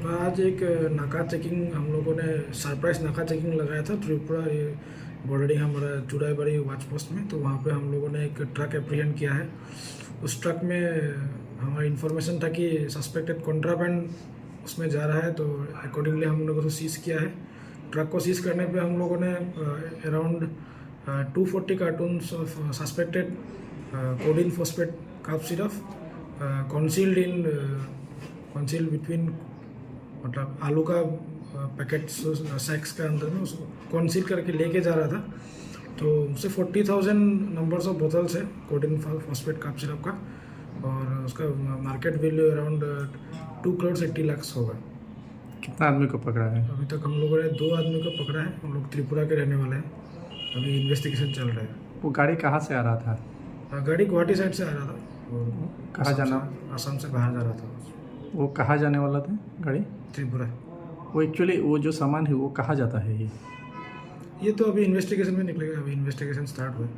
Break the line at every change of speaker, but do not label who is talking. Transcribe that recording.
आज एक नाका चेकिंग हम लोगों ने सरप्राइज नाका चेकिंग लगाया था त्रिपुरा ये बॉर्डरिंग हमारा चुराईबाड़ी वाच पोस्ट में। तो वहाँ पे हम लोगों ने एक ट्रक एप्रीहेंड किया है। उस ट्रक में हमारा इन्फॉर्मेशन था कि सस्पेक्टेड कॉन्ट्राबैंड उसमें जा रहा है, तो अकॉर्डिंगली हम लोगों को सीज़ किया है। ट्रक को सीज़ करने पे हम लोगों ने around 240 cartons of suspected codeine phosphate cough syrup concealed between, मतलब आलू का पैकेट सैक्स के अंदर में उसको कंसील करके लेके जा रहा था। तो उससे 40,000 नंबर्स ऑफ बोतल्स है कोडिन फॉस्फेट कफ सिरप का, और उसका मार्केट वैल्यू अराउंड 2,80,00,000 होगा।
कितना आदमी को पकड़ा है?
अभी तक हम लोगों ने 2 आदमी को पकड़ा है। हम लोग त्रिपुरा के रहने वाले हैं। अभी इन्वेस्टिगेशन चल रहा है।
वो गाड़ी कहाँ से आ रहा था?
गाड़ी गुवाहाटी साइड से आ रहा था और
कहाँ जाना?
असम से बाहर जा रहा था।
वो कहाँ जाने वाला था गाड़ी?
त्रिपुरा।
वो एक्चुअली वो जो सामान है वो कहाँ जाता है ये?
ये तो अभी इन्वेस्टिगेशन में निकलेगा। अभी इन्वेस्टिगेशन स्टार्ट हुआ है।